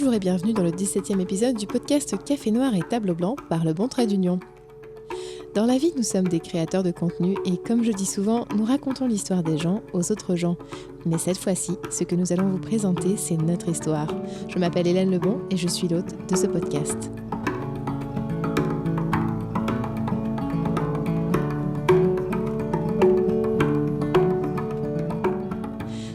Bonjour et bienvenue dans le 17e épisode du podcast Café Noir et Tableau Blanc par Le Bon Trait d'Union. Dans la vie, nous sommes des créateurs de contenu et comme je dis souvent, nous racontons l'histoire des gens aux autres gens. Mais cette fois-ci, ce que nous allons vous présenter, c'est notre histoire. Je m'appelle Hélène Lebon et je suis l'hôte de ce podcast.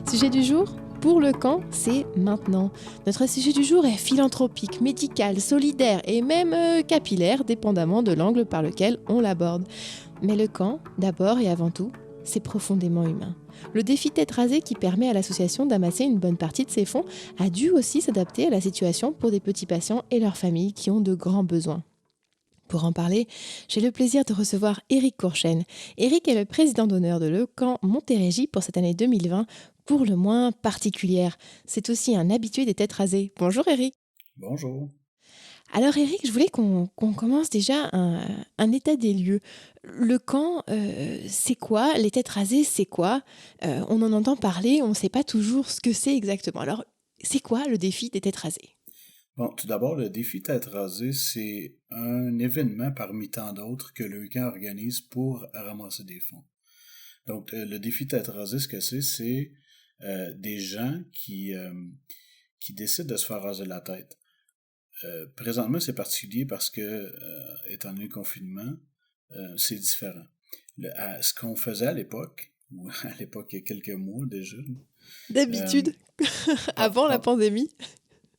Sujet du jour ? Pour le camp, c'est maintenant. Notre sujet du jour est philanthropique, médical, solidaire et même capillaire, dépendamment de l'angle par lequel on l'aborde. Mais le camp, d'abord et avant tout, c'est profondément humain. Le défi tête rasée qui permet à l'association d'amasser une bonne partie de ses fonds a dû aussi s'adapter à la situation pour des petits patients et leurs familles qui ont de grands besoins. Pour en parler, j'ai le plaisir de recevoir Éric Courchaine. Éric est le président d'honneur de Le Camp Montérégie pour cette année 2020, pour le moins particulière. C'est aussi un habitué des têtes rasées. Bonjour Éric. Bonjour. Alors Éric, je voulais qu'on commence déjà un état des lieux. Le camp, c'est quoi ? Les têtes rasées, c'est quoi ? On en entend parler, on ne sait pas toujours ce que c'est exactement. Alors, c'est quoi le défi des têtes rasées ? Bon, tout d'abord, le défi Tête rasée, c'est un événement parmi tant d'autres que le camp organise pour ramasser des fonds. Donc, le défi Tête rasée, ce que c'est des gens qui décident de se faire raser la tête. Présentement, c'est particulier parce que, étant donné le confinement, c'est différent. Ce qu'on faisait à l'époque, ou à l'époque il y a quelques mois déjà, euh, D'habitude, ah, avant la ah, pandémie.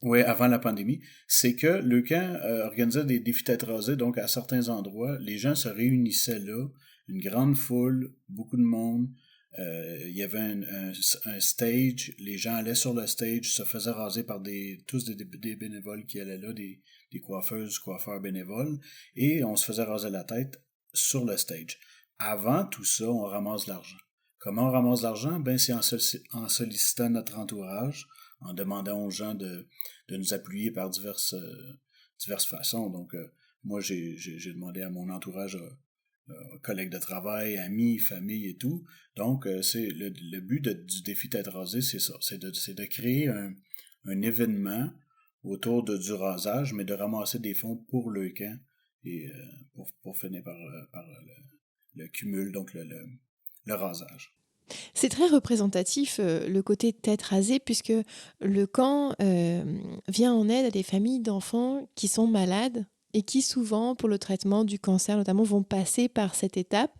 oui, avant la pandémie, c'est que le camp organisait des défis tête rasée, donc à certains endroits, les gens se réunissaient là, une grande foule, beaucoup de monde, il y avait un stage, les gens allaient sur le stage, se faisaient raser par tous des bénévoles qui allaient là, des coiffeuses, coiffeurs bénévoles, et on se faisait raser la tête sur le stage. Avant tout ça, on ramasse l'argent. Comment on ramasse l'argent? Ben, c'est en sollicitant notre entourage, en demandant aux gens de nous appuyer par diverses façons. Donc, moi, j'ai demandé à mon entourage, collègues de travail, amis, famille et tout. Donc, c'est le but du défi Tête rasée, c'est ça. C'est de créer un événement autour du rasage, mais de ramasser des fonds pour le camp et pour finir par le cumul, donc le rasage. C'est très représentatif, le côté tête rasée, puisque le camp vient en aide à des familles d'enfants qui sont malades et qui souvent, pour le traitement du cancer notamment, vont passer par cette étape.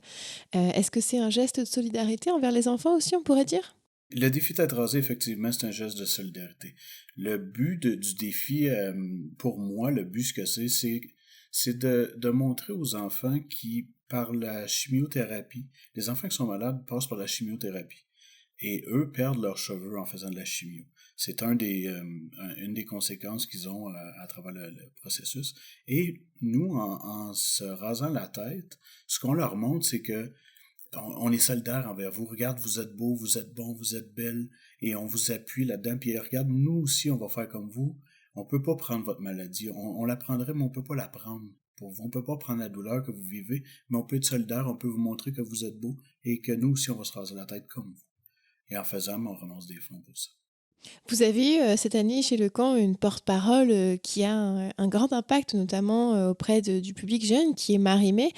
Est-ce que c'est un geste de solidarité envers les enfants aussi, on pourrait dire ? Le défi Tête rasée, effectivement, c'est un geste de solidarité. Le but du défi, pour moi, le but, ce que c'est de montrer aux enfants qui, par la chimiothérapie, les enfants qui sont malades passent par la chimiothérapie. Et eux perdent leurs cheveux en faisant de la chimio. C'est une des conséquences qu'ils ont à travers le processus. Et nous, en se rasant la tête, ce qu'on leur montre, c'est que on est solidaire envers vous. Regarde, vous êtes beau, vous êtes bon, vous êtes belle, et on vous appuie là-dedans. Puis regarde, nous aussi, on va faire comme vous. On peut pas prendre votre maladie. On la prendrait, mais on peut pas la prendre pour vous. On peut pas prendre la douleur que vous vivez, mais on peut être solidaire, on peut vous montrer que vous êtes beau et que nous aussi, on va se raser la tête comme vous. Et en faisant, on ramasse des fonds pour ça. Vous avez eu cette année chez Le Camp une porte-parole qui a un grand impact, notamment auprès du public jeune, qui est Marie-Mé.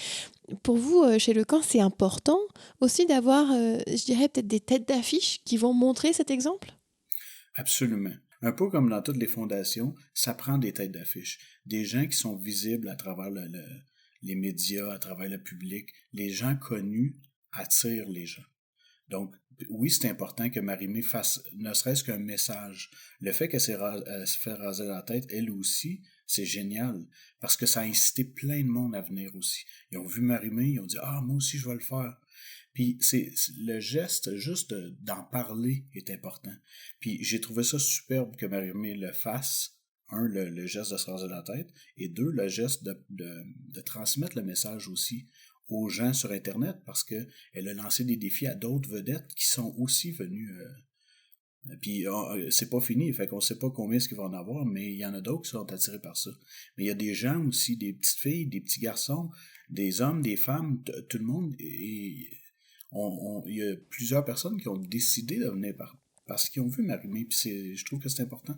Pour vous, chez Le Camp, c'est important aussi d'avoir, je dirais, peut-être des têtes d'affiche qui vont montrer cet exemple ? Absolument. Un peu comme dans toutes les fondations, ça prend des têtes d'affiche. Des gens qui sont visibles à travers les médias, à travers le public. Les gens connus attirent les gens. Donc, oui, c'est important que Marie-Mé fasse ne serait-ce qu'un message. Le fait qu'elle se fait raser la tête, elle aussi, c'est génial. Parce que ça a incité plein de monde à venir aussi. Ils ont vu Marie-Mé, ils ont dit « Ah, moi aussi, je vais le faire ». Puis le geste juste d'en parler est important. Puis j'ai trouvé ça superbe que Marie-Mé le fasse. Un, le geste de se raser la tête. Et deux, le geste de transmettre le message aussi aux gens sur Internet parce qu'elle a lancé des défis à d'autres vedettes qui sont aussi venues. Puis c'est pas fini, fait qu'on sait pas combien est-ce qu'il va en avoir, mais il y en a d'autres qui sont attirés par ça. Mais il y a des gens aussi, des petites filles, des petits garçons, des hommes, des femmes, tout le monde. Et il y a plusieurs personnes qui ont décidé de venir parce qu'ils ont vu Marie-Mé, puis je trouve que c'est important.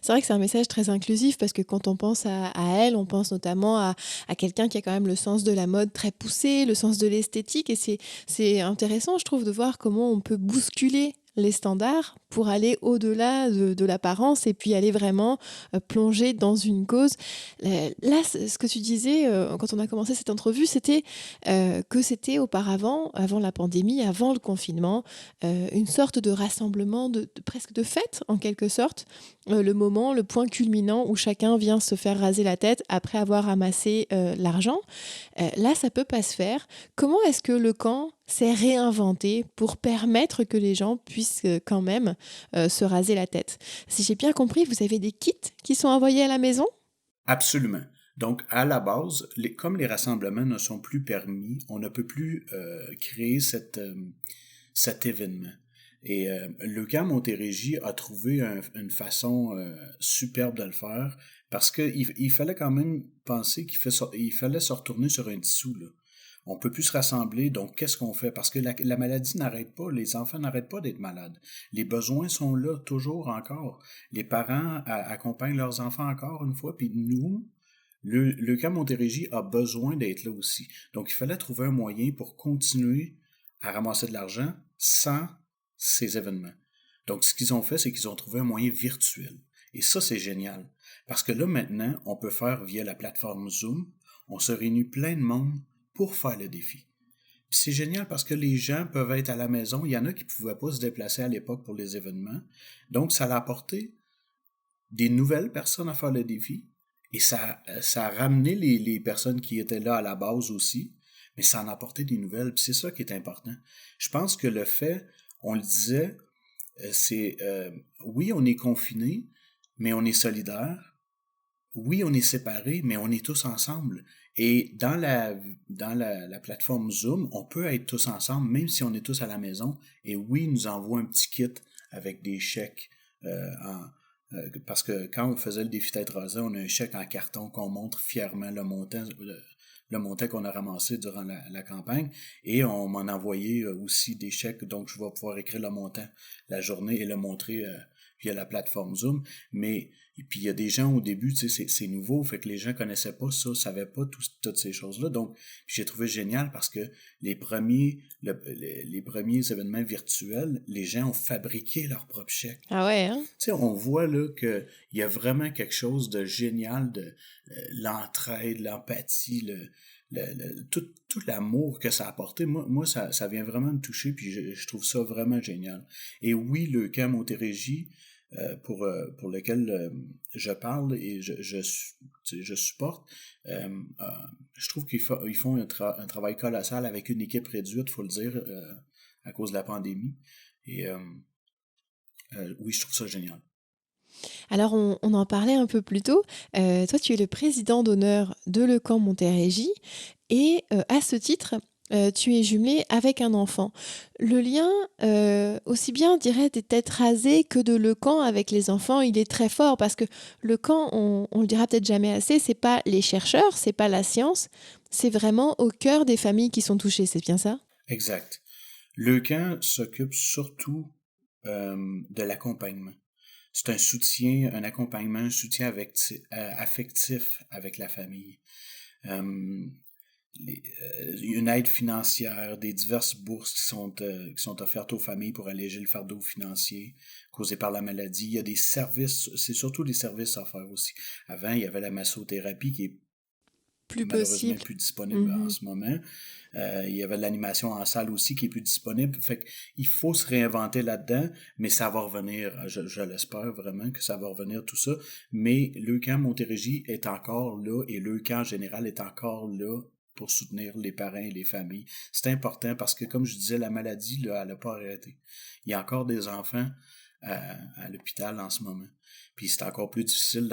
C'est vrai que c'est un message très inclusif parce que quand on pense à elle, on pense notamment à quelqu'un qui a quand même le sens de la mode très poussé, le sens de l'esthétique et c'est intéressant, je trouve, de voir comment on peut bousculer les standards pour aller au-delà de l'apparence et puis aller vraiment plonger dans une cause. Là, ce que tu disais quand on a commencé cette entrevue, c'était que c'était auparavant, avant la pandémie, avant le confinement, une sorte de rassemblement, presque de fête en quelque sorte, le moment, le point culminant où chacun vient se faire raser la tête après avoir amassé l'argent. Là, ça peut pas se faire. Comment est-ce que le camp s'est réinventé pour permettre que les gens puissent quand même se raser la tête? Si j'ai bien compris, vous avez des kits qui sont envoyés à la maison? Absolument. Donc, à la base, comme les rassemblements ne sont plus permis, on ne peut plus créer cet événement. Et le camp Montérégie a trouvé une façon superbe de le faire parce qu'il fallait quand même penser il fallait se retourner sur un dissous, là. On peut plus se rassembler, donc qu'est-ce qu'on fait? Parce que la maladie n'arrête pas, les enfants n'arrêtent pas d'être malades. Les besoins sont là, toujours encore. Les parents accompagnent leurs enfants encore une fois, puis nous, le camp Montérégie a besoin d'être là aussi. Donc il fallait trouver un moyen pour continuer à ramasser de l'argent sans ces événements. Donc ce qu'ils ont fait, c'est qu'ils ont trouvé un moyen virtuel. Et ça, c'est génial. Parce que là, maintenant, on peut faire via la plateforme Zoom, on se réunit plein de monde pour faire le défi. Puis c'est génial parce que les gens peuvent être à la maison. Il y en a qui ne pouvaient pas se déplacer à l'époque pour les événements. Donc, ça a apporté des nouvelles personnes à faire le défi. Et ça a ramené les personnes qui étaient là à la base aussi. Mais ça en a apporté des nouvelles. Puis c'est ça qui est important. Je pense que le fait, on le disait, oui, on est confinés, mais on est solidaires. Oui, on est séparés, mais on est tous ensemble. Et dans la plateforme Zoom, on peut être tous ensemble, même si on est tous à la maison. Et oui, ils nous envoient un petit kit avec des chèques. Parce que quand on faisait le défi tête rasée, on a un chèque en carton qu'on montre fièrement le montant qu'on a ramassé durant la campagne. Et on m'en a envoyé aussi des chèques, donc je vais pouvoir écrire le montant la journée et le montrer via la plateforme Zoom. Mais et puis il y a des gens au début, tu sais, c'est nouveau, fait que les gens connaissaient pas ça, savaient pas toutes ces choses-là. Donc, j'ai trouvé génial parce que les premiers événements virtuels, les gens ont fabriqué leur propre chèque. Ah ouais, hein? Tu sais, on voit là qu'il y a vraiment quelque chose de génial de l'entraide, l'empathie, tout l'amour que ça a apporté. Moi ça vient vraiment me toucher, puis je trouve ça vraiment génial. Et oui, le camp Montérégie, pour lequel je parle et je supporte, je trouve qu'ils font un travail colossal avec une équipe réduite, faut le dire, à cause de la pandémie. Et oui, je trouve ça génial. Alors, on en parlait un peu plus tôt. Toi, tu es le président d'honneur de Le Camp Montérégie et à ce titre, tu es jumelé avec un enfant. Le lien, aussi bien, dirais, des têtes rasées que de Le Camp avec les enfants, il est très fort parce que Le Camp, on le dira peut-être jamais assez, c'est pas les chercheurs, c'est pas la science, c'est vraiment au cœur des familles qui sont touchées, c'est bien ça? Exact. Le camp s'occupe surtout de l'accompagnement. C'est un soutien, un accompagnement, un soutien affectif avec la famille. Une aide financière, des diverses bourses qui sont offertes aux familles pour alléger le fardeau financier causé par la maladie. Il y a des services, c'est surtout des services offerts aussi. Avant, il y avait la massothérapie qui est Plus malheureusement possible. plus disponible en ce moment. Il y avait de l'animation en salle aussi qui est plus disponible. Fait qu'il faut se réinventer là-dedans, mais ça va revenir. Je l'espère vraiment que ça va revenir tout ça. Mais le camp Montérégie est encore là et le camp général est encore là pour soutenir les parents et les familles. C'est important parce que, comme je disais, la maladie, là, elle n'a pas arrêté. Il y a encore des enfants à l'hôpital en ce moment. Puis c'est encore plus difficile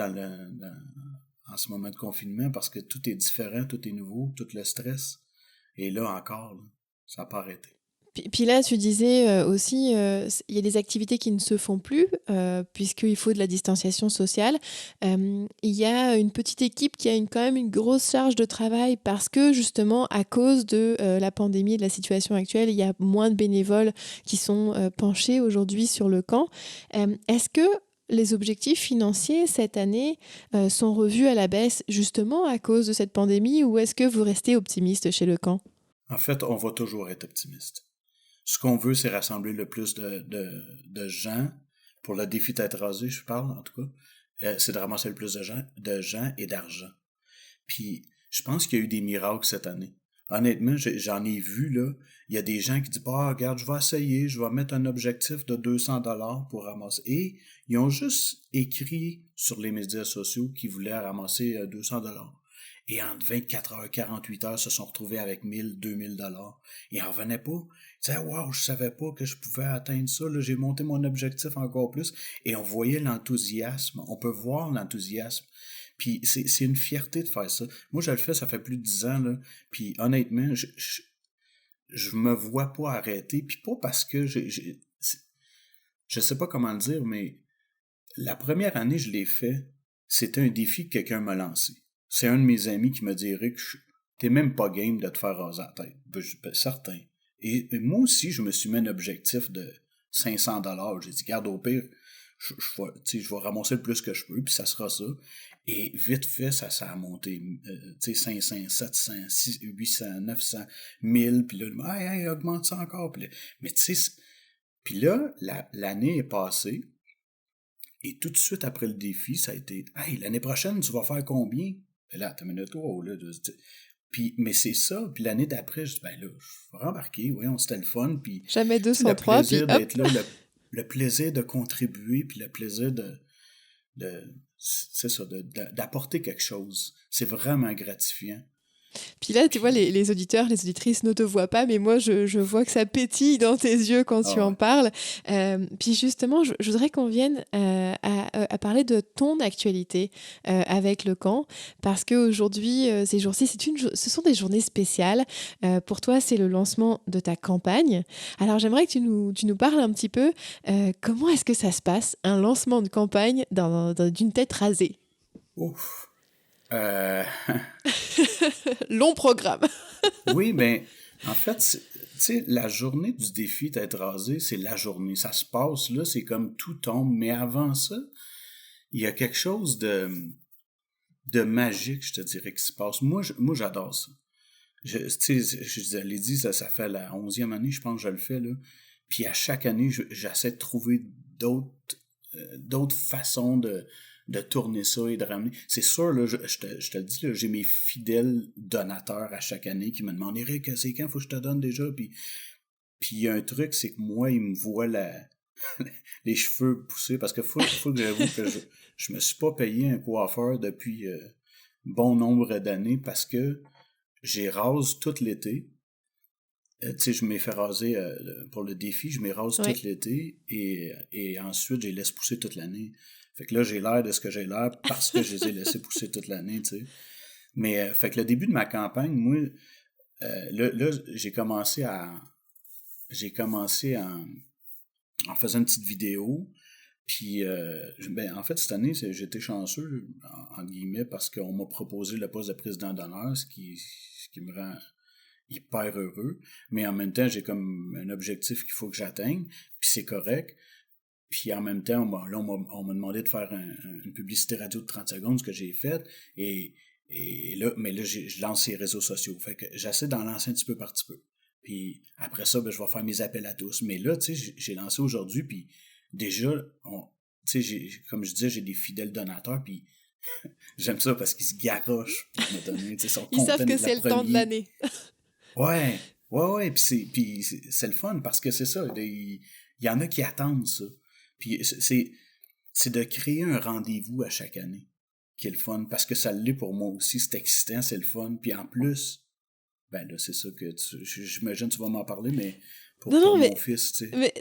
en ce moment de confinement parce que tout est différent, tout est nouveau, tout le stress. Et là encore, là, ça n'a pas arrêté. Puis là, tu disais aussi, il y a des activités qui ne se font plus puisqu'il faut de la distanciation sociale. Il y a une petite équipe qui a quand même une grosse charge de travail parce que justement, à cause de la pandémie et de la situation actuelle, il y a moins de bénévoles qui sont penchés aujourd'hui sur le camp. Est-ce que les objectifs financiers cette année sont revus à la baisse justement à cause de cette pandémie ou est-ce que vous restez optimiste chez Lecamp? En fait, on va toujours être optimiste. Ce qu'on veut, c'est rassembler le plus de gens. Pour le défi tête rasée, je parle, en tout cas. C'est de ramasser le plus de gens et d'argent. Puis, je pense qu'il y a eu des miracles cette année. Honnêtement, j'en ai vu, là. Il y a des gens qui disent, regarde, je vais essayer, je vais mettre un objectif de 200$ pour ramasser. Et ils ont juste écrit sur les médias sociaux qu'ils voulaient ramasser 200$. Et en 24 heures, 48 heures, se sont retrouvés avec 1000, 2000$. Ils n'en revenaient pas. Ils disaient, wow, je savais pas que je pouvais atteindre ça, là, j'ai monté mon objectif encore plus. Et on voyait l'enthousiasme. On peut voir l'enthousiasme. Puis c'est une fierté de faire ça. Moi, je le fais, ça fait plus de 10 ans, là. Puis honnêtement, je me vois pas arrêter. Puis pas parce que je sais pas comment le dire, mais la première année, je l'ai fait, c'était un défi que quelqu'un m'a lancé. C'est un de mes amis qui me dirait que t'es même pas game de te faire raser la tête. Ben, certain. Et moi aussi, je me suis mis un objectif de 500$. J'ai dit, garde au pire, je vais ramasser le plus que je peux, puis ça sera ça. Et vite fait, ça a monté, 500, 700, 800, 900, 1000, puis là, hey, augmente ça encore. Mais tu sais, puis là, l'année est passée, et tout de suite après le défi, ça a été, hey, l'année prochaine, tu vas faire combien? Et là, t'as minute, là, puis, mais c'est ça, puis l'année d'après, je dis, ben là, je vais rembarquer, voyons, c'était le fun, puis Jamais le 203, plaisir puis hop! d'être là, le plaisir de contribuer, puis le plaisir c'est ça, d'apporter quelque chose. C'est vraiment gratifiant. Puis là, tu vois, les auditeurs, les auditrices ne te voient pas, mais moi, je vois que ça pétille dans tes yeux quand tu en parles. Puis justement, je voudrais qu'on vienne à parler de ton actualité avec Lecamp, parce qu'aujourd'hui, ces jours-ci, ce sont des journées spéciales. Pour toi, c'est le lancement de ta campagne. Alors, j'aimerais que tu nous parles un petit peu comment est-ce que ça se passe, un lancement de campagne d'une tête rasée. Ouf! Long programme. Oui, ben, en fait, tu sais, la journée du défi d'être rasé, c'est la journée. Ça se passe, là, c'est comme tout tombe. Mais avant ça, il y a quelque chose de magique, je te dirais, qui se passe. Moi, j'adore ça. Tu sais, je l'ai dit, ça fait la 11e année, je pense que je le fais, là. Puis à chaque année, j'essaie de trouver d'autres façons de tourner ça et de ramener. C'est sûr, là, je te le dis, là, j'ai mes fidèles donateurs à chaque année qui me demandent, Eric, c'est quand faut que je te donne déjà? Puis il y a un truc, c'est que moi, ils me voient les cheveux pousser, parce que faut que j'avoue que je me suis pas payé un coiffeur depuis bon nombre d'années, parce que j'ai rase tout l'été. Tu sais, je m'ai fait raser pour le défi, je m'ai rase tout l'été et ensuite, je les laisse pousser toute l'année. Fait que là, j'ai l'air de ce que j'ai l'air parce que je les ai laissés pousser toute l'année, tu sais. Mais, fait que le début de ma campagne, moi, là, j'ai commencé en faisant une petite vidéo. Puis, en fait, cette année, j'étais chanceux, en guillemets, parce qu'on m'a proposé le poste de président d'honneur, ce qui me rend hyper heureux. Mais en même temps, j'ai comme un objectif qu'il faut que j'atteigne, puis c'est correct. Puis en même temps, on m'a demandé de faire une publicité radio de 30 secondes, ce que j'ai fait. Et là, mais là, je lance les réseaux sociaux. Fait que j'essaie d'en lancer un petit peu par petit peu. Puis après ça, je vais faire mes appels à tous. Mais là, tu sais, j'ai lancé aujourd'hui, puis déjà, tu sais, comme je disais, j'ai des fidèles donateurs, puis j'aime ça parce qu'ils se garochent pour me donner. Ils savent que c'est le temps de l'année. Ouais, puis c'est le fun parce que c'est ça. Il y en a qui attendent ça. Puis c'est de créer un rendez-vous à chaque année qui est le fun, parce que ça l'est pour moi aussi, c'est excitant, c'est le fun. Puis en plus, ben là, c'est ça que j'imagine que tu vas m'en parler, mais pour mon fils, tu sais. Mais,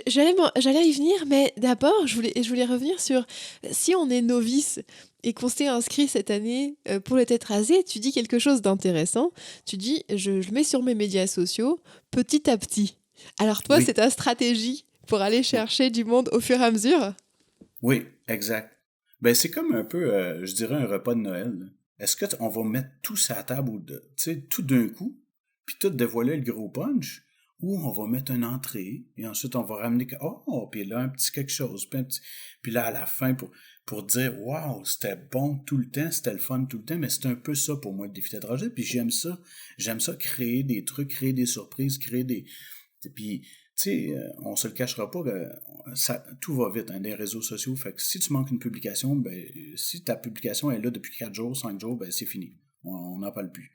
j'allais y venir, mais d'abord, je voulais revenir sur si on est novice et qu'on s'est inscrit cette année pour le tête rasée, tu dis quelque chose d'intéressant. Tu dis, je le mets sur mes médias sociaux petit à petit. Alors toi, c'est ta stratégie pour aller chercher du monde au fur et à mesure? Oui, exact. Ben, c'est comme un peu, je dirais, un repas de Noël, là. Est-ce qu'on va mettre tout sur la table, tu sais, tout d'un coup, puis tout dévoiler le gros punch? où on va mettre une entrée, et ensuite on va ramener, puis là, un petit quelque chose, puis là, à la fin, pour dire, waouh, c'était bon tout le temps, c'était le fun tout le temps, mais c'est un peu ça pour moi, le défi tétragé, puis j'aime ça, créer des trucs, créer des surprises, puis, tu sais, on se le cachera pas, tout va vite, hein, des réseaux sociaux, fait que si tu manques une publication, ben, si ta publication est là depuis 4 jours, 5 jours, ben, c'est fini, on n'en parle plus.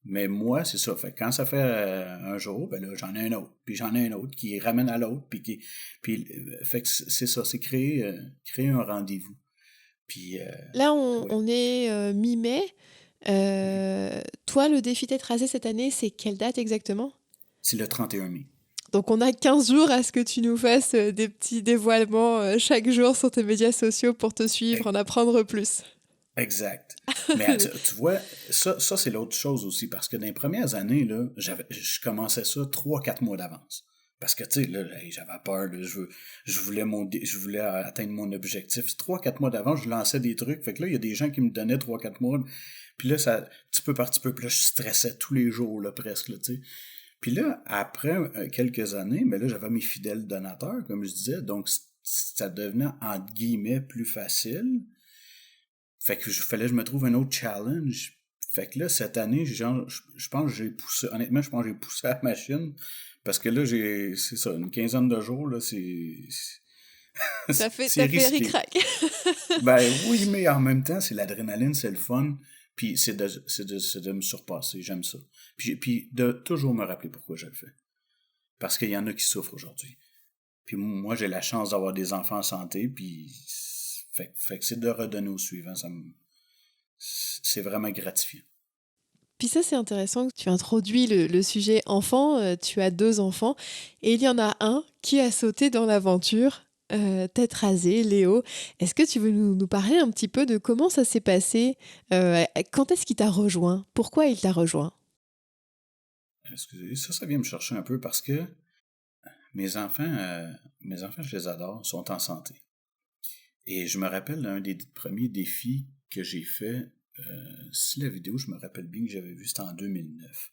Mais moi, c'est ça. Fait que quand ça fait un jour, ben là, j'en ai un autre. Puis j'en ai un autre qui ramène à l'autre. Fait que c'est ça, c'est créer un rendez-vous. Puis, Là, ouais. on est mi-mai. Toi, le défi tête rasée cette année, c'est quelle date exactement? C'est le 31 mai. Donc, on a 15 jours à ce que tu nous fasses des petits dévoilements chaque jour sur tes médias sociaux pour te suivre, en apprendre plus. Exact. Mais tu vois, ça c'est l'autre chose aussi, parce que dans les premières années, là, je commençais ça 3-4 mois d'avance. Parce que, tu sais, là, j'avais peur, là, je voulais atteindre mon objectif. 3-4 mois d'avance, je lançais des trucs. Fait que là, il y a des gens qui me donnaient 3-4 mois. Puis là, ça, petit peu par petit peu, puis là, je stressais tous les jours, là, presque, là, tu sais. Puis là, après quelques années, mais là, j'avais mes fidèles donateurs, comme je disais, donc ça devenait, entre guillemets, plus facile. Fait que fallait que je me trouve un autre challenge. Fait que là, cette année, genre, je pense que j'ai poussé, honnêtement, je pense que j'ai poussé la machine. Parce que là, c'est ça, une quinzaine de jours, là, T'as c'est fait risqué. ric-rac. Ben oui, mais en même temps, c'est l'adrénaline, c'est le fun. Puis c'est de me surpasser, j'aime ça. Puis de toujours me rappeler pourquoi je le fais. Parce qu'il y en a qui souffrent aujourd'hui. Puis moi, j'ai la chance d'avoir des enfants en santé, puis fait que c'est de redonner au suivant, c'est vraiment gratifiant. Puis ça, c'est intéressant que tu introduis le sujet enfant. Tu as 2 enfants et il y en a un qui a sauté dans l'aventure, tête rasée, Léo. Est-ce que tu veux nous parler un petit peu de comment ça s'est passé? Quand est-ce qu'il t'a rejoint? Pourquoi il t'a rejoint? Excusez, ça vient me chercher un peu parce que mes enfants, je les adore, sont en santé. Et je me rappelle d'un des premiers défis que j'ai fait, si la vidéo, je me rappelle bien que j'avais vu, c'était en 2009.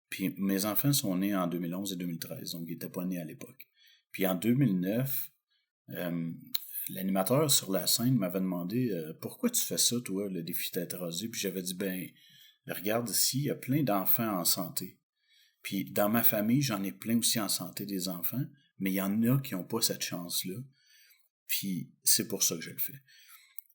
Puis mes enfants sont nés en 2011 et 2013, donc ils n'étaient pas nés à l'époque. Puis en 2009, l'animateur sur la scène m'avait demandé pourquoi tu fais ça, toi, le défi tête rasée? Puis j'avais dit, ben, regarde ici, il y a plein d'enfants en santé. Puis dans ma famille, j'en ai plein aussi en santé des enfants, mais il y en a qui n'ont pas cette chance-là. Puis c'est pour ça que je le fais.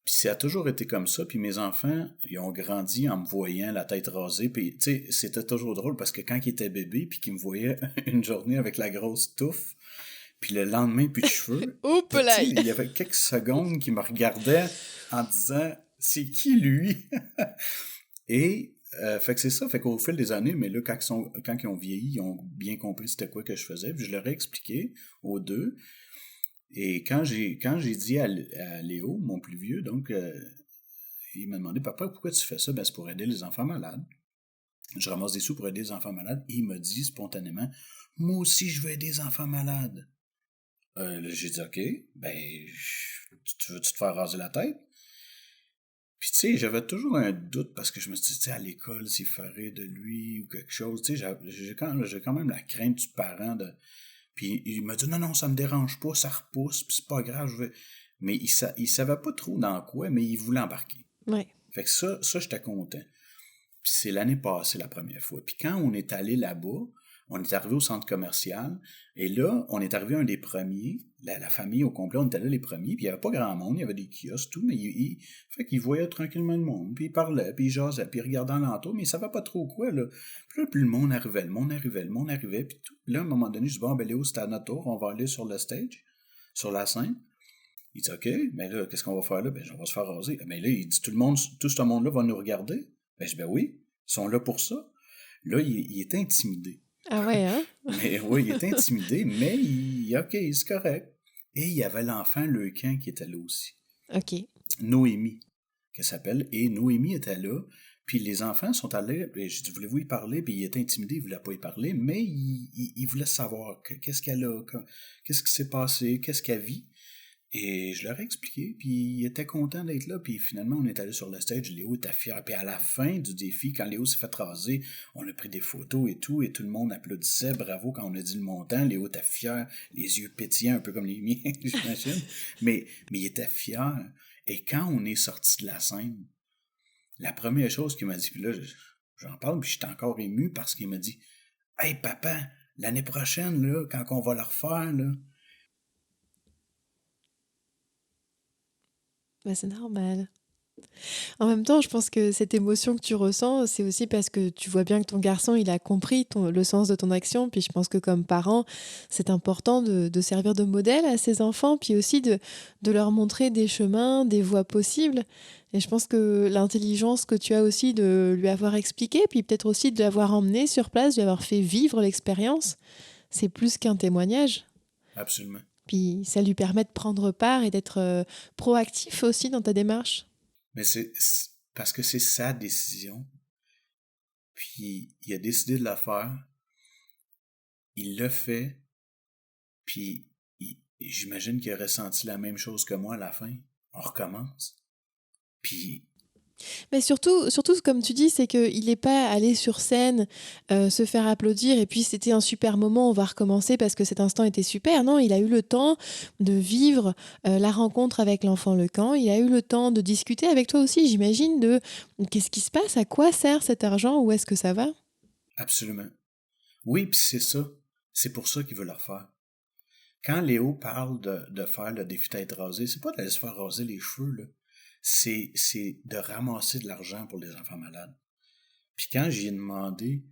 Puis ça a toujours été comme ça. Puis mes enfants, ils ont grandi en me voyant la tête rasée. Puis, tu sais, c'était toujours drôle parce que quand ils étaient bébés, puis qu'ils me voyaient une journée avec la grosse touffe, puis le lendemain, plus de cheveux, Oups tu sais, là! il y avait quelques secondes qui me regardaient en disant « C'est qui, lui? » Et, fait que c'est ça. Fait qu'au fil des années, mais là, quand ils ont vieilli, ils ont bien compris c'était quoi que je faisais. Puis je leur ai expliqué aux deux. Et quand j'ai dit à Léo, mon plus vieux, donc, il m'a demandé, papa, pourquoi tu fais ça? Ben, c'est pour aider les enfants malades. Je ramasse des sous pour aider les enfants malades. Et il m'a dit spontanément, moi aussi, je veux aider les enfants malades. Là, j'ai dit, OK, ben, tu veux-tu te faire raser la tête? Puis, tu sais, j'avais toujours un doute parce que je me suis dit, tu sais, à l'école, s'il ferait de lui ou quelque chose, tu sais, j'ai quand même la crainte du parent de. Puis il m'a dit, non, non, ça me dérange pas, ça repousse, puis c'est pas grave, je vais. Mais il savait pas trop dans quoi, mais il voulait embarquer. Ouais. Fait que ça j'étais content. Puis c'est l'année passée la première fois. Puis quand on est allé là-bas, on est arrivé au centre commercial, et là, on est arrivé un des premiers, la famille au complet, on était là les premiers, puis il n'y avait pas grand monde, il y avait des kiosques, tout, mais fait qu'il voyait tranquillement le monde, puis il parlait, puis il jasait, puis il regardait alentour, mais il savait pas trop quoi, là. Puis là, plus le monde arrivait, puis tout. Là, à un moment donné, je dis, bon, ben Léo, c'est à notre tour, on va aller sur le stage, sur la scène. Il dit, OK, mais là, qu'est-ce qu'on va faire là? Ben, on va se faire raser. Mais là, il dit, tout ce monde-là va nous regarder. Ben, je dis, ben oui, ils sont là pour ça. Là, il est intimidé. Ah ouais, hein? Mais oui, il est intimidé, mais OK, c'est correct. Et il y avait l'enfant Leucan qui était là aussi. OK. Noémie, qu'elle s'appelle. Et Noémie était là. Puis les enfants sont allés. J'ai dit, voulez-vous y parler? Puis il était intimidé, il ne voulait pas y parler, mais il voulait savoir qu'est-ce qu'elle a, qu'est-ce qui s'est passé, qu'est-ce qu'elle vit. Et je leur ai expliqué, puis ils étaient contents d'être là, puis finalement, on est allé sur le stage, Léo était fier, puis à la fin du défi, quand Léo s'est fait raser, on a pris des photos et tout le monde applaudissait, bravo, quand on a dit le montant, Léo était fier, les yeux pétillants, un peu comme les miens, j'imagine, mais il était fier, et quand on est sorti de la scène, la première chose qu'il m'a dit, puis là, j'en parle, puis j'étais encore ému, parce qu'il m'a dit, « Hey, papa, l'année prochaine, là, quand on va le refaire, là, Bah, c'est normal. En même temps, je pense que cette émotion que tu ressens, c'est aussi parce que tu vois bien que ton garçon, il a compris le sens de ton action. Puis je pense que comme parent, c'est important de servir de modèle à ses enfants, puis aussi de leur montrer des chemins, des voies possibles. Et je pense que l'intelligence que tu as aussi de lui avoir expliqué, puis peut-être aussi de l'avoir emmené sur place, de lui avoir fait vivre l'expérience, c'est plus qu'un témoignage. absolument. » Puis ça lui permet de prendre part et d'être proactif aussi dans ta démarche. Mais c'est parce que c'est sa décision, puis il a décidé de la faire, il l'a fait, puis j'imagine qu'il a ressenti la même chose que moi à la fin. On recommence. Puis, Mais surtout, comme tu dis, c'est qu'il n'est pas allé sur scène se faire applaudir et puis c'était un super moment, on va recommencer parce que cet instant était super. Non, il a eu le temps de vivre la rencontre avec l'enfant Lecan. Il a eu le temps de discuter avec toi aussi, j'imagine, de qu'est-ce qui se passe, à quoi sert cet argent, où est-ce que ça va. absolument. Oui, puis c'est ça. C'est pour ça qu'il veut le refaire. Quand Léo parle de faire le défi tête rasée, c'est pas d'aller se faire raser les cheveux, là. C'est de ramasser de l'argent pour les enfants malades. Puis quand j'y ai demandé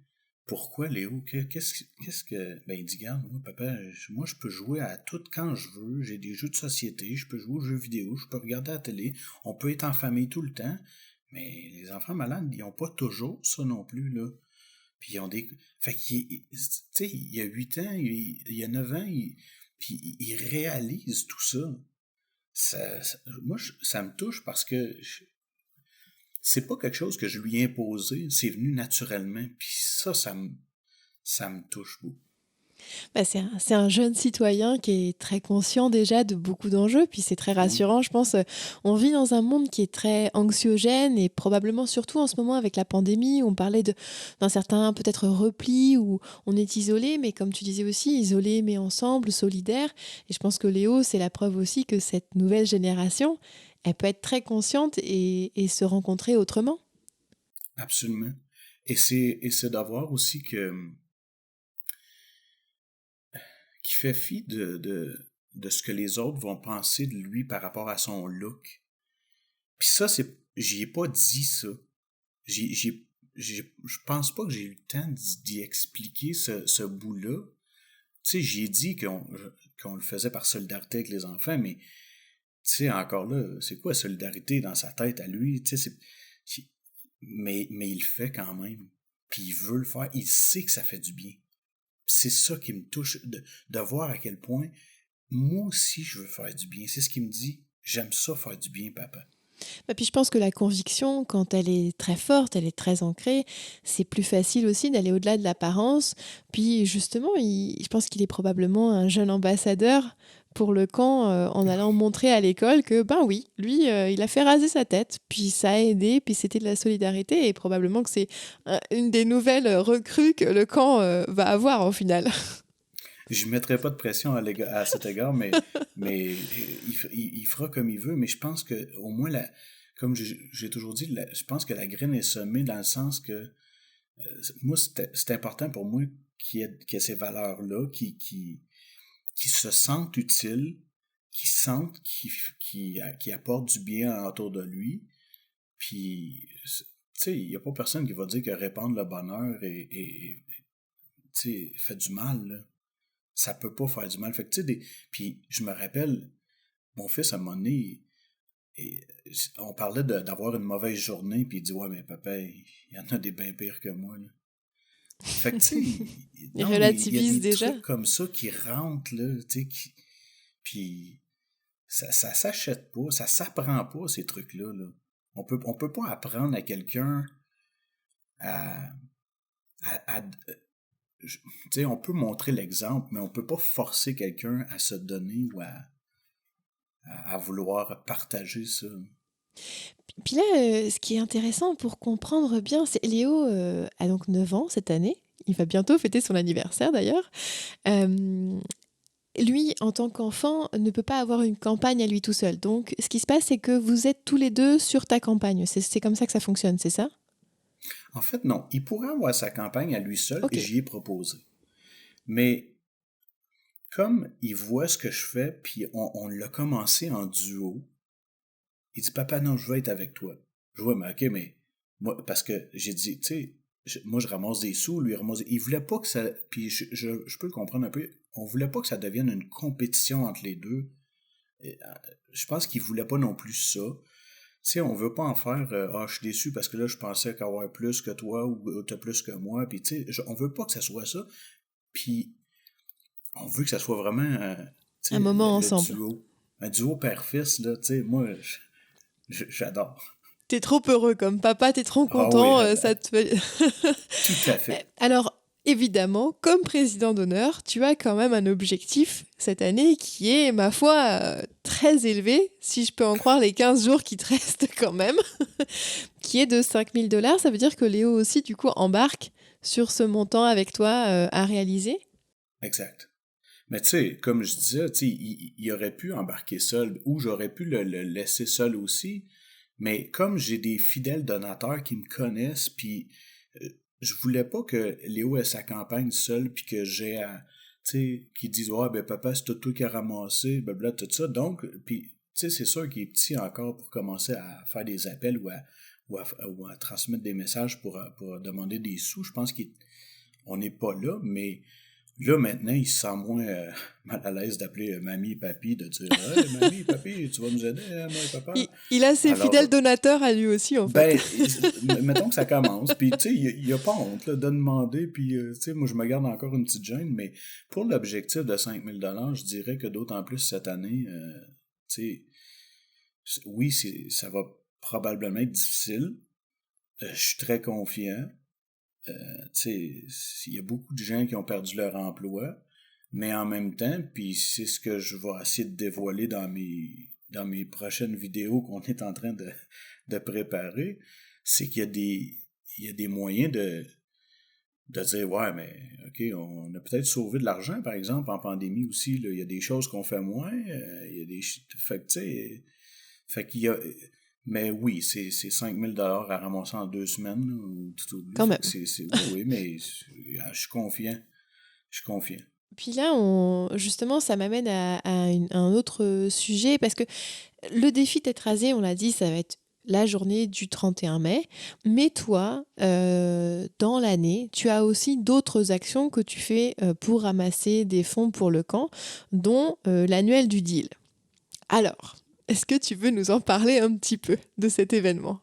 pourquoi Léo, qu'est-ce que. Ben il dit, garde, moi, papa, moi je peux jouer à tout quand je veux, j'ai des jeux de société, je peux jouer aux jeux vidéo, je peux regarder la télé, on peut être en famille tout le temps, mais les enfants malades, ils n'ont pas toujours ça non plus, là. Puis ils ont des. Fait qu'il. Tu sais, il y a 8 ans, il y a 9 ans, puis il réalise tout ça. Moi, ça me touche parce que c'est pas quelque chose que je lui ai imposé, c'est venu naturellement. Puis ça me touche beaucoup. Bah, c'est un jeune citoyen qui est très conscient déjà de beaucoup d'enjeux, puis c'est très Oui, rassurant, je pense. On vit dans un monde qui est très anxiogène et probablement surtout en ce moment avec la pandémie, on parlait d'un certain peut-être repli où on est isolé, mais comme tu disais aussi, isolé mais ensemble, solidaire. Et je pense que Léo, c'est la preuve aussi que cette nouvelle génération, elle peut être très consciente et se rencontrer autrement. absolument. Et c'est d'avoir aussi qu'il fait fi de ce que les autres vont penser de lui par rapport à son look. Puis ça, j'y ai pas dit ça. Je pense pas que j'ai eu le temps d'y expliquer ce bout-là. Tu sais, j'y ai dit qu'on le faisait par solidarité avec les enfants, mais tu sais, encore là, c'est quoi solidarité dans sa tête à lui? Tu sais, mais il le fait quand même. Puis il veut le faire. Il sait que ça fait du bien. C'est ça qui me touche, de voir à quel point moi aussi je veux faire du bien. C'est ce qu'il me dit. J'aime ça faire du bien, papa. Et puis je pense que la conviction, quand elle est très forte, elle est très ancrée, c'est plus facile aussi d'aller au-delà de l'apparence. Puis justement, je pense qu'il est probablement un jeune ambassadeur pour le camp en allant montrer à l'école que, ben oui, lui, il a fait raser sa tête, puis ça a aidé, puis c'était de la solidarité, et probablement que c'est une des nouvelles recrues que le camp va avoir au final. Je ne mettrai pas de pression à cet égard, mais il fera comme il veut. Mais je pense que au moins, comme j'ai toujours dit, je pense que la graine est semée dans le sens que moi, c'est important pour moi qu'il y ait ces valeurs-là, qui se sentent utiles, qui sentent qui apportent du bien autour de lui. Puis, tu sais, il n'y a pas personne qui va dire que répandre le bonheur tu sais, fait du mal, là. Ça peut pas faire du mal. Fait que, tu sais, puis je me rappelle, mon fils, à un moment donné, on parlait d'avoir une mauvaise journée, puis il dit, ouais, mais papa, il y en a des bien pires que moi, là. Fait que, tu sais, Il non, mais il y a relativise des déjà. trucs comme ça qui rentrent, là, tu sais, puis ça s'achète pas, ça s'apprend pas, ces trucs-là, là. On peut pas apprendre à quelqu'un à, tu sais, on peut montrer l'exemple, mais on peut pas forcer quelqu'un à se donner ou à vouloir partager ça. Puis là, ce qui est intéressant pour comprendre bien, c'est Léo a donc 9 ans cette année. Il va bientôt fêter son anniversaire d'ailleurs. Euh, Lui, en tant qu'enfant, ne peut pas avoir une campagne à lui tout seul. Donc, ce qui se passe, c'est que vous êtes tous les deux sur ta campagne. C'est comme ça que ça fonctionne, c'est ça? En fait, non. Il pourrait avoir sa campagne à lui seul, Ok. puis j'y ai proposé. Mais comme il voit ce que je fais, puis on l'a commencé en duo, il dit, papa, non, je veux être avec toi. Je vois, mais ok, mais moi, parce que j'ai dit, tu sais, moi je ramasse des sous, lui il ramasse il voulait pas que ça, puis je peux le comprendre un peu, on voulait pas que ça devienne une compétition entre les deux. Et, je pense qu'il voulait pas non plus ça. Tu sais, on veut pas en faire je suis déçu parce que là je pensais qu'avoir plus que toi ou t'as plus que moi, puis tu sais, on veut pas que ça soit ça. Puis on veut que ça soit vraiment tu Un sais, moment le ensemble. duo. Un duo père-fils, là, tu sais, moi j'adore. T'es trop heureux comme papa, t'es trop Ah oui, content, ça te fait... tout à fait. Alors, évidemment, comme président d'honneur, tu as quand même un objectif cette année qui est, ma foi, très élevé, si je peux en croire les 15 jours qui te restent quand même, qui est de 5 000 $. Ça veut dire que Léo aussi, du coup, embarque sur ce montant avec toi à réaliser. Exact. Mais tu sais, comme je disais, tu sais, il aurait pu embarquer seul ou j'aurais pu le laisser seul aussi. Mais comme j'ai des fidèles donateurs qui me connaissent, puis je voulais pas que Léo ait sa campagne seul, puis que j'ai à, tu sais, qu'ils disent, ouais, ben papa, c'est tout toi qui a ramassé, blabla, tout ça. Donc, puis, tu sais, c'est sûr qu'il est petit encore pour commencer à faire des appels ou à transmettre des messages pour demander des sous. Je pense qu'on n'est pas là, mais là, maintenant, il se sent moins mal à l'aise d'appeler mamie et papy, de dire hey, mamie et papy, tu vas nous aider, hein, moi et papa. Il a ses fidèles Alors, donateurs à lui aussi, en fait. ben, mettons que ça commence, puis tu sais, il y a pas honte là, de demander, puis tu sais, moi je me garde encore une petite gêne, mais pour l'objectif de 5 000 $, je dirais que d'autant plus cette année, tu sais, oui, ça va probablement être difficile. Je suis très confiant. Tu sais, il y a beaucoup de gens qui ont perdu leur emploi, mais en même temps, puis c'est ce que je vais essayer de dévoiler dans mes prochaines vidéos qu'on est en train de préparer, c'est qu'il y a il y a des moyens de dire, ouais, mais OK, on a peut-être sauvé de l'argent, par exemple, en pandémie aussi, là, il y a des choses qu'on fait moins, il y a des... Fait que, tu sais, fait qu'il y a... Mais oui, c'est 5 000 $ à ramasser en 2 semaines, là, ou tout oublie. Quand Fait même. que oui, mais je suis confiant. Je suis confiant. Puis là, justement, ça m'amène à un autre sujet, parce que le défi tête rasée, on l'a dit, ça va être la journée du 31 mai. Mais toi, dans l'année, tu as aussi d'autres actions que tu fais pour ramasser des fonds pour le camp, dont l'annuel du deal. Alors, est-ce que tu veux nous en parler un petit peu de cet événement?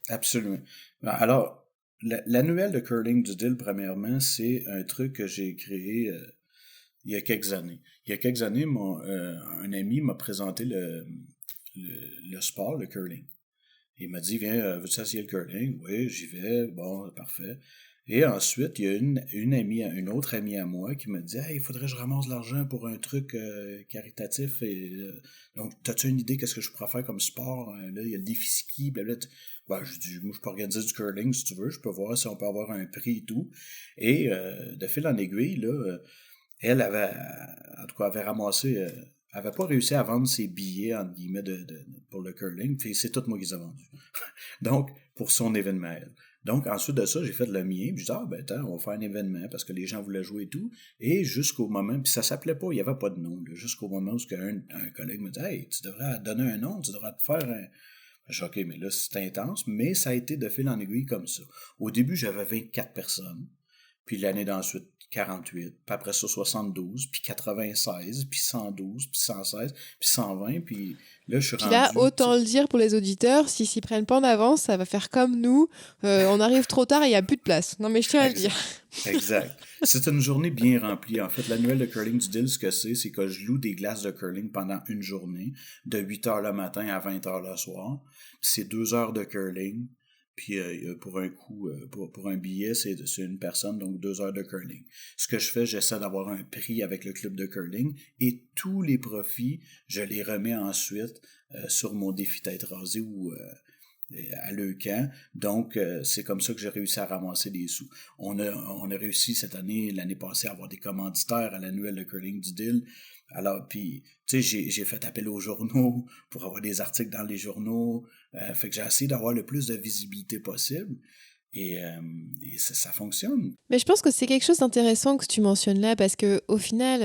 Absolument. Alors, l'annuel de curling du deal, premièrement, c'est un truc que j'ai créé il y a quelques années. Il y a quelques années, un ami m'a présenté le sport, le curling. Il m'a dit, viens, veux-tu essayer le curling? Oui, j'y vais. Bon, parfait. Et ensuite, il y a une autre amie à moi qui me dit, hey, il faudrait que je ramasse de l'argent pour un truc caritatif. Donc, t'as-tu une idée qu'est-ce que je pourrais faire comme sport? Là, il y a le défi ski, blablabla. Ben, je dis, moi, je peux organiser du curling si tu veux. Je peux voir si on peut avoir un prix et tout. Et de fil en aiguille, là, elle avait, en tout cas, avait ramassé, avait pas réussi à vendre ses billets, entre guillemets, pour le curling, puis c'est tout moi qui les ai vendus. Donc, pour son événement, elle. Donc, ensuite de ça, j'ai fait le mien, puis je dis, ah, ben, attends, on va faire un événement, parce que les gens voulaient jouer et tout, et jusqu'au moment, puis ça s'appelait pas, il n'y avait pas de nom, là, jusqu'au moment où un collègue me dit, hey, tu devrais donner un nom, tu devrais te faire un... Je dis, OK, mais là, c'est intense, mais ça a été de fil en aiguille comme ça. Au début, j'avais 24 personnes. Puis l'année d'ensuite, 48, puis après ça, 72, puis 96, puis 112, puis 116, puis 120, puis là, je suis Puis là, rendu... autant le dire pour les auditeurs, s'ils s'y prennent pas en avance, ça va faire comme nous. On arrive trop tard et il n'y a plus de place. Non, mais je tiens à le dire. Exact. C'est une journée bien remplie. En fait, l'annuel de curling du deal, ce que c'est que je loue des glaces de curling pendant une journée, de 8 h le matin à 20 h le soir. Puis c'est 2 heures de curling. Puis pour un coût, pour un billet, c'est une personne, donc 2 heures de curling. Ce que je fais, j'essaie d'avoir un prix avec le club de curling et tous les profits, je les remets ensuite sur mon défi tête rasée ou à Leucan. Donc, c'est comme ça que j'ai réussi à ramasser des sous. On a réussi l'année passée, à avoir des commanditaires à l'annuel de curling du DIL. Alors, puis, tu sais, j'ai fait appel aux journaux pour avoir des articles dans les journaux. Fait que j'ai essayé d'avoir le plus de visibilité possible. Et ça fonctionne. Mais je pense que c'est quelque chose d'intéressant que tu mentionnes là parce que au final,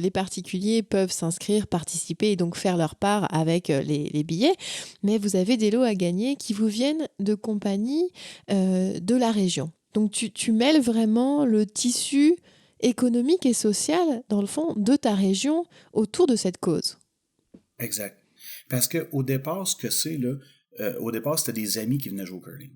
les particuliers peuvent s'inscrire, participer et donc faire leur part avec les billets. Mais vous avez des lots à gagner qui vous viennent de compagnies de la région. Donc tu mêles vraiment le tissu économique et social, dans le fond, de ta région autour de cette cause. Exact. Parce que au départ, ce que c'est, là, au départ, c'était des amis qui venaient jouer au curling.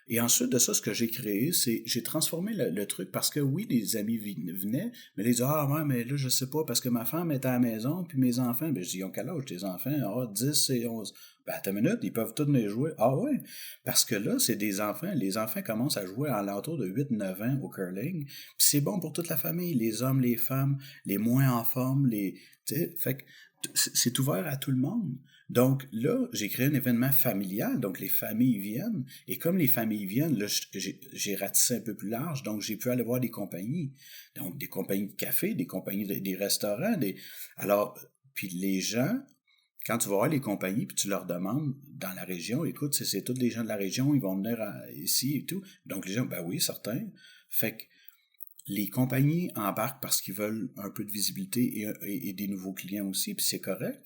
Et ensuite de ça, ce que j'ai créé, c'est j'ai transformé le truc parce que oui, les amis venaient, mais les disaient, ah ouais, mais là, je sais pas, parce que ma femme est à la maison, puis mes enfants, ben je dis, ils ont quel âge tes enfants? Ah, 10 et 11. Ben, attends une minute, ils peuvent tous venir jouer. Ah ouais, parce que là, c'est des enfants. Les enfants commencent à jouer à l'entour de 8-9 ans au curling. Puis c'est bon pour toute la famille, les hommes, les femmes, les moins en forme, tu sais, fait que c'est ouvert à tout le monde. Donc là, j'ai créé un événement familial, donc les familles viennent, et comme les familles viennent, là, j'ai ratissé un peu plus large, donc j'ai pu aller voir des compagnies, donc des compagnies de café, des compagnies des restaurants, alors, puis les gens, quand tu vas voir les compagnies, puis tu leur demandes dans la région, écoute, c'est tous les gens de la région, ils vont venir ici et tout, donc les gens, ben oui, certains, fait que les compagnies embarquent parce qu'ils veulent un peu de visibilité et des nouveaux clients aussi, puis c'est correct.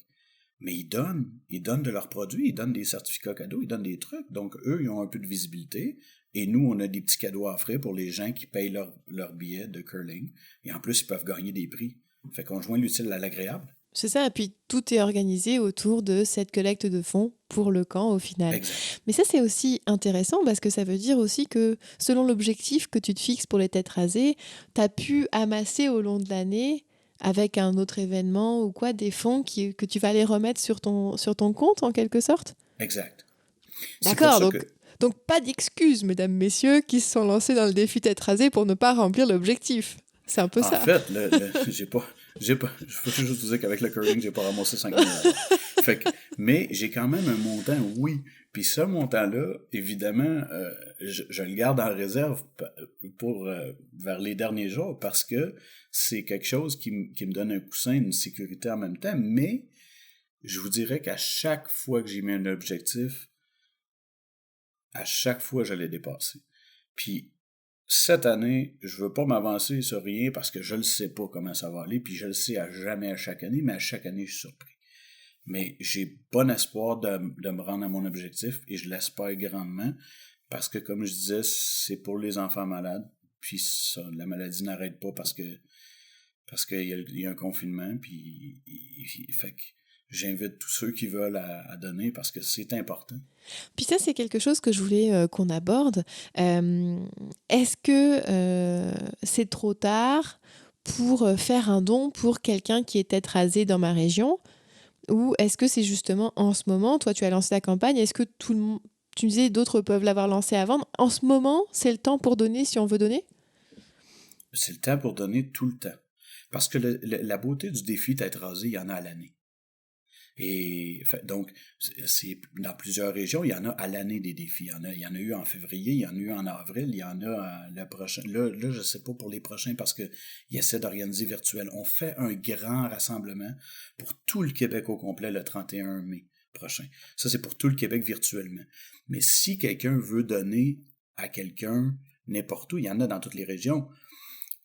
Mais ils donnent de leurs produits, ils donnent des certificats cadeaux, ils donnent des trucs. Donc, eux, ils ont un peu de visibilité. Et nous, on a des petits cadeaux à offrir pour les gens qui payent leur billet de curling. Et en plus, ils peuvent gagner des prix. Fait qu'on joint l'utile à l'agréable. C'est ça, et puis tout est organisé autour de cette collecte de fonds pour le camp au final. Exact. Mais ça, c'est aussi intéressant parce que ça veut dire aussi que selon l'objectif que tu te fixes pour les têtes rasées, tu as pu amasser au long de l'année, avec un autre événement ou quoi, des fonds que tu vas aller remettre sur ton compte en quelque sorte. Exact. C'est pour D'accord, ça donc, que, donc pas d'excuses, mesdames, messieurs, qui se sont lancés dans le défi tête rasée pour ne pas remplir l'objectif. C'est un peu en ça. fait, j'ai pas, je veux juste vous dire qu'avec le curling, j'ai pas ramassé 5 000 $. Fait que, mais j'ai quand même un montant, oui. Puis ce montant-là, évidemment, je le garde en réserve pour vers les derniers jours parce que c'est quelque chose qui me donne un coussin, une sécurité en même temps. Mais je vous dirais qu'à chaque fois que j'ai mis un objectif, à chaque fois, je l'ai dépassé. Puis cette année, je veux pas m'avancer sur rien parce que je ne sais pas comment ça va aller, puis je le sais jamais à chaque année, mais à chaque année, je suis surpris. Mais j'ai bon espoir de me rendre à mon objectif et je l'espère grandement parce que, comme je disais, c'est pour les enfants malades, puis ça, la maladie n'arrête pas parce qu'il y a un confinement, puis fait que j'invite tous ceux qui veulent à donner parce que c'est important. Puis ça, c'est quelque chose que je voulais qu'on aborde. Est-ce que c'est trop tard pour faire un don pour quelqu'un qui est tête rasée dans ma région? Ou est-ce que c'est justement en ce moment, toi tu as lancé la campagne, est-ce que tout le monde, tu disais d'autres peuvent l'avoir lancé avant, en ce moment c'est le temps pour donner si on veut donner? C'est le temps pour donner tout le temps. Parce que la beauté du défi d'être rasé, il y en a à l'année. Et donc, c'est dans plusieurs régions, il y en a à l'année des défis. Il y en a eu en février, il y en a eu en avril, il y en a le prochain. Là, je sais pas pour les prochains parce qu'ils essaient d'organiser virtuel. On fait un grand rassemblement pour tout le Québec au complet le 31 mai prochain. Ça, c'est pour tout le Québec virtuellement. Mais si quelqu'un veut donner à quelqu'un n'importe où, il y en a dans toutes les régions.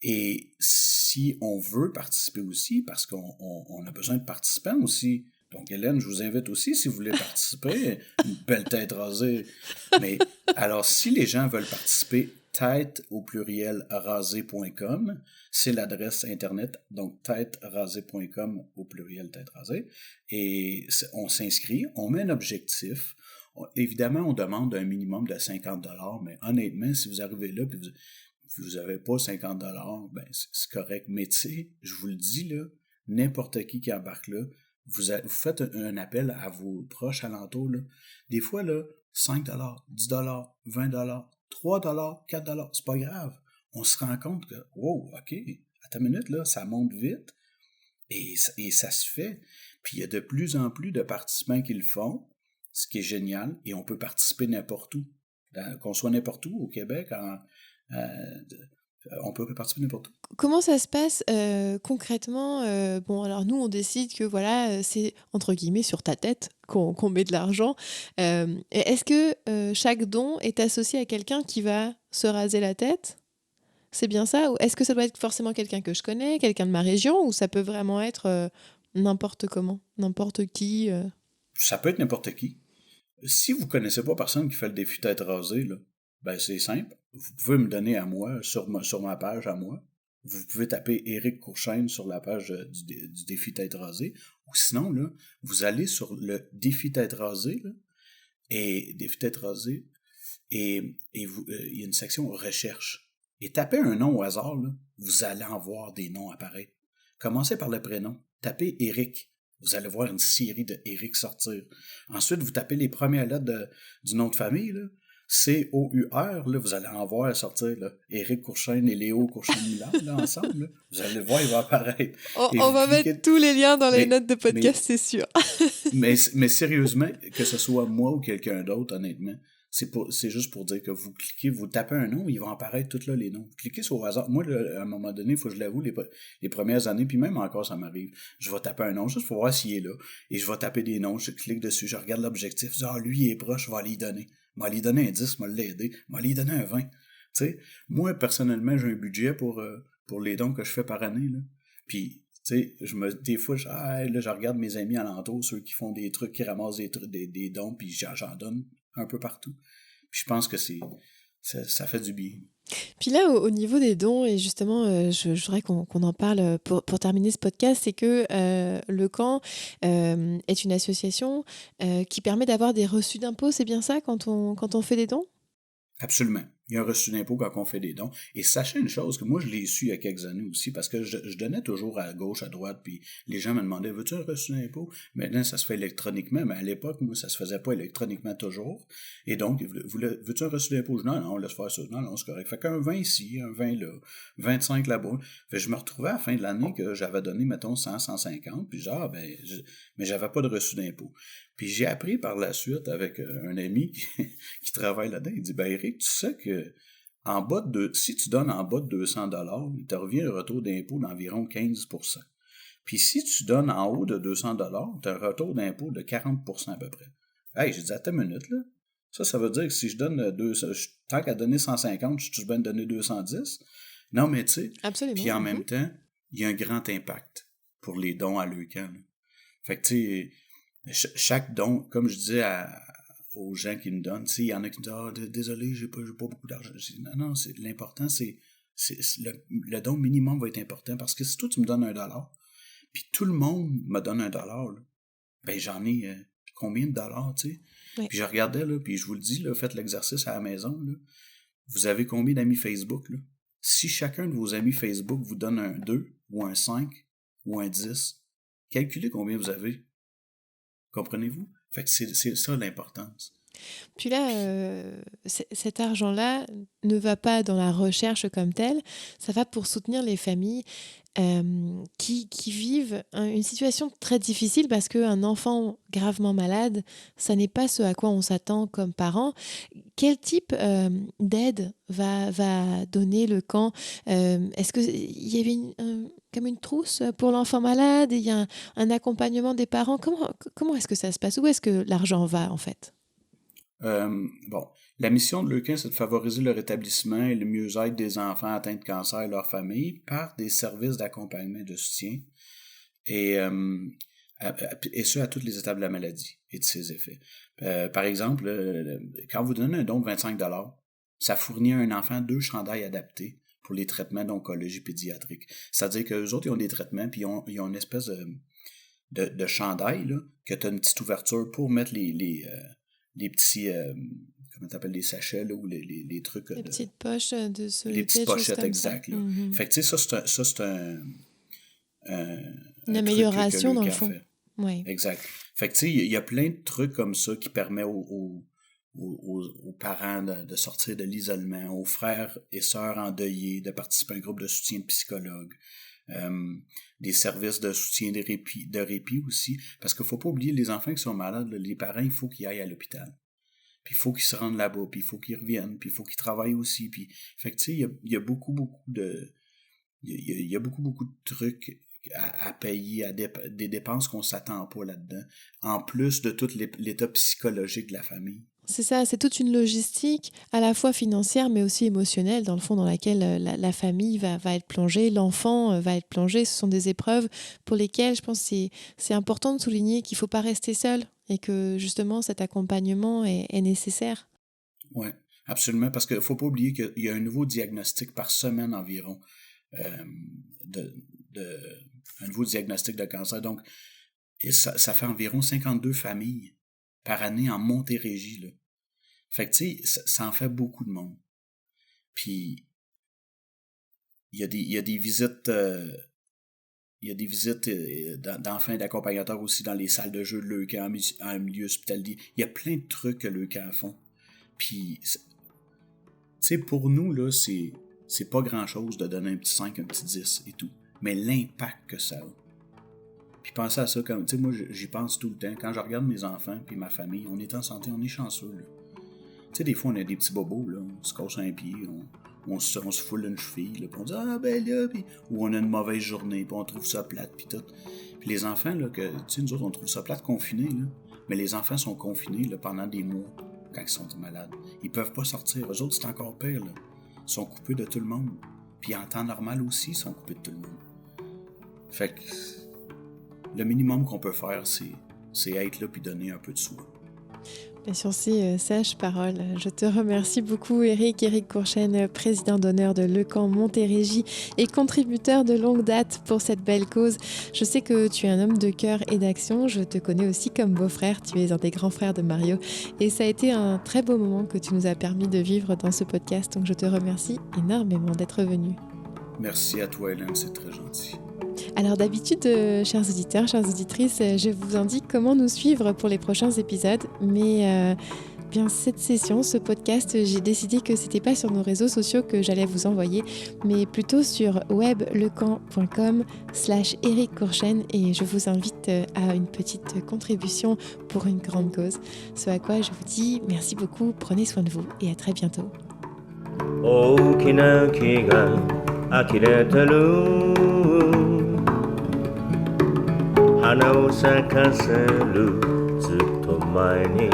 Et si on veut participer aussi, parce qu'on a besoin de participants aussi. Donc, Hélène, je vous invite aussi, si vous voulez participer, une belle tête rasée. Mais alors, si les gens veulent participer, tête au pluriel rasé.com, c'est l'adresse internet, donc têterasée.com au pluriel tête rasée. Et on s'inscrit, on met un objectif. Évidemment, on demande un minimum de 50 $, mais honnêtement, si vous arrivez là, puis vous n'avez pas 50 $, ben c'est correct. Mais tu sais, je vous le dis, là, n'importe qui embarque là, vous faites un appel à vos proches alentours. Là. Des fois, là, $5, $10, $20, $3, $4, c'est pas grave. On se rend compte que, wow, OK, attends une minute, là, ça monte vite et ça se fait. Puis il y a de plus en plus de participants qui le font, ce qui est génial, et on peut participer n'importe où. Qu'on soit n'importe où au Québec, on peut participer n'importe où. Comment ça se passe concrètement bon, alors nous, on décide que voilà, c'est entre guillemets sur ta tête qu'on met de l'argent. Et est-ce que chaque don est associé à quelqu'un qui va se raser la tête? C'est bien ça? Ou est-ce que ça doit être forcément quelqu'un que je connais, quelqu'un de ma région, ou ça peut vraiment être n'importe comment, n'importe qui Ça peut être n'importe qui. Si vous ne connaissez pas personne qui fait le défi tête rasée, là, ben c'est simple. Vous pouvez me donner à moi, sur ma page à moi. Vous pouvez taper Éric Courchaine sur la page du défi tête rasée. Ou sinon, là, vous allez sur le défi tête rasée, là, et défi tête rasée, et il y a une section recherche. Et tapez un nom au hasard, là, vous allez en voir des noms apparaître. Commencez par le prénom. Tapez Éric. Vous allez voir une série de Éric sortir. Ensuite, vous tapez les premières lettres du nom de famille, là. C-O-U-R, là, vous allez en voir sortir, là. Éric Courchaine et Léo Courchaine-Millard, là, ensemble, là. Vous allez le voir, il va apparaître. On va mettre tous les liens dans les notes de podcast, c'est sûr. mais sérieusement, que ce soit moi ou quelqu'un d'autre, honnêtement, c'est juste pour dire que vous cliquez, vous tapez un nom, ils vont apparaître tous là les noms. Vous cliquez sur au hasard. Moi, là, à un moment donné, il faut que je l'avoue, les premières années, puis même encore, ça m'arrive. Je vais taper un nom juste pour voir s'il est là. Et je vais taper des noms, je clique dessus, je regarde l'objectif, je dis, lui, il est proche, je vais aller y donner. Je vais aller y donner un 10, je vais l'aider. Je vais aller y donner un 20. Tu sais, moi, personnellement, j'ai un budget pour les dons que je fais par année, là. Puis, tu sais, des fois, là, je regarde mes amis alentours, ceux qui font des trucs, qui ramassent des dons, puis j'en donne un peu partout. Puis je pense que ça fait du bien. Puis là, au niveau des dons, et justement, je voudrais qu'on en parle pour terminer ce podcast, c'est que le camp est une association qui permet d'avoir des reçus d'impôts, c'est bien ça, quand on fait des dons? Absolument. Il y a un reçu d'impôt quand on fait des dons. Et sachez une chose, que moi, je l'ai su il y a quelques années aussi, parce que je donnais toujours à gauche, à droite, puis les gens me demandaient, veux-tu un reçu d'impôt? Maintenant, ça se fait électroniquement, mais à l'époque, moi, ça se faisait pas électroniquement toujours. Et donc, veux-tu un reçu d'impôt? Non, laisse faire ça. Non, c'est correct. Fait qu'un 20 ici, un 20 là, 25 là-bas. Fait que je me retrouvais à la fin de l'année que j'avais donné, mettons, 100, 150, puis genre, mais j'avais pas de reçu d'impôt. Puis j'ai appris par la suite avec un ami qui travaille là-dedans, il dit, Éric, tu sais que si tu donnes en bas de 200$, il te revient un retour d'impôt d'environ 15%. Puis si tu donnes en haut de 200$, tu as un retour d'impôt de 40% à peu près. Hey, j'ai dit, attends une minute, là. Ça veut dire que si je donne tant qu'à donner 150, je suis bien de donner 210. Non, mais tu sais. Absolument. Puis en même temps, il y a un grand impact pour les dons à Leucan. Fait que tu sais, chaque don, comme je disais aux gens qui me donnent, il y en a qui me disent, désolé, j'ai pas beaucoup d'argent. Je dis, non, l'important, c'est le don minimum va être important, parce que si toi tu me donnes $1, puis tout le monde me donne $1, là, ben j'en ai combien de dollars, tu sais? Oui. Puis je regardais, là, puis je vous le dis, là, faites l'exercice à la maison, là. Vous avez combien d'amis Facebook, là? Si chacun de vos amis Facebook vous donne un 2, ou un 5, ou un 10, calculez combien vous avez. Comprenez-vous? Fait que c'est ça l'importance. Puis là, cet argent-là ne va pas dans la recherche comme telle, ça va pour soutenir les familles qui vivent une situation très difficile, parce qu'un enfant gravement malade, ça n'est pas ce à quoi on s'attend comme parent. Quel type d'aide va donner le camp? Est-ce qu'il y avait comme une trousse pour l'enfant malade, et il y a un accompagnement des parents? Comment est-ce que ça se passe? Où est-ce que l'argent va, en fait? La mission de Leucan, c'est de favoriser le rétablissement et le mieux-être des enfants atteints de cancer et leurs familles par des services d'accompagnement et de soutien, et ce, à toutes les étapes de la maladie et de ses effets. Par exemple, quand vous donnez un don de 25$, ça fournit à un enfant 2 chandails adaptés pour les traitements d'oncologie pédiatrique. C'est-à-dire qu'eux autres, ils ont des traitements, puis ils ont une espèce de chandail, là, que tu as une petite ouverture pour mettre les petits, comment t'appelles, les sachets, là, ou les trucs. Les petites poches de solitude. Les petites pochettes, exact. Là. Mm-hmm. Fait que, tu sais, ça, c'est une amélioration dans le fond. Oui. Exact. Fait que, tu sais, il y a plein de trucs comme ça qui permettent aux aux parents de sortir de l'isolement, aux frères et sœurs endeuillés de participer à un groupe de soutien de psychologues, des services de soutien de répit aussi, parce qu'il ne faut pas oublier les enfants qui sont malades, là, les parents, il faut qu'ils aillent à l'hôpital. Puis il faut qu'ils se rendent là-bas, puis il faut qu'ils reviennent, puis il faut qu'ils travaillent aussi. Puis, fait que tu sais, il y a beaucoup de trucs à payer, des dépenses qu'on s'attend pas là-dedans, en plus de tout l'état psychologique de la famille. C'est ça, c'est toute une logistique à la fois financière mais aussi émotionnelle dans le fond dans laquelle la famille va être plongée, l'enfant va être plongé. Ce sont des épreuves pour lesquelles je pense que c'est important de souligner qu'il ne faut pas rester seul et que justement cet accompagnement est nécessaire. Oui, absolument, parce qu'il ne faut pas oublier qu'il y a un nouveau diagnostic par semaine environ, un nouveau diagnostic de cancer. Donc, ça fait environ 52 familles par année en Montérégie, là. Fait que, tu sais, ça en fait beaucoup de monde. Puis, il y a des visites, d'enfants et d'accompagnateurs aussi dans les salles de jeu de Leucan, en milieu hospitalier. Il y a plein de trucs que Leucan font. Puis, tu sais, pour nous, là, c'est pas grand-chose de donner un petit 5, un petit 10 et tout. Mais l'impact que ça a. Puis pensez à ça, comme, tu sais, moi, j'y pense tout le temps. Quand je regarde mes enfants puis ma famille, on est en santé, on est chanceux, là. Tu sais, des fois, on a des petits bobos, là. On se casse un pied, on se foule une cheville, là. Puis on dit, ah, ben là, puis... Ou on a une mauvaise journée, puis on trouve ça plate, puis tout. Puis les enfants, là, tu sais, nous autres, on trouve ça plate confinés, là. Mais les enfants sont confinés, là, pendant des mois, quand ils sont malades. Ils peuvent pas sortir. Eux autres, c'est encore pire, là. Ils sont coupés de tout le monde. Puis en temps normal aussi, ils sont coupés de tout le monde. Fait que le minimum qu'on peut faire, c'est être là puis donner un peu de soi. Et sur ces sages paroles, je te remercie beaucoup Éric Courchaine, président d'honneur de Leucan Montérégie et contributeur de longue date pour cette belle cause. Je sais que tu es un homme de cœur et d'action, je te connais aussi comme beau-frère, tu es un des grands frères de Mario et ça a été un très beau moment que tu nous as permis de vivre dans ce podcast, donc je te remercie énormément d'être venu. Merci à toi Hélène, c'est très gentil. Alors d'habitude, chers auditeurs, chères auditrices, je vous indique comment nous suivre pour les prochains épisodes, mais bien cette session, ce podcast, j'ai décidé que c'était pas sur nos réseaux sociaux que j'allais vous envoyer, mais plutôt sur webleucan.com/Éric Courchaine et je vous invite à une petite contribution pour une grande cause. Ce à quoi je vous dis merci beaucoup, prenez soin de vous et à très bientôt. 大きな木が呆れてる花を咲かせるずっと前に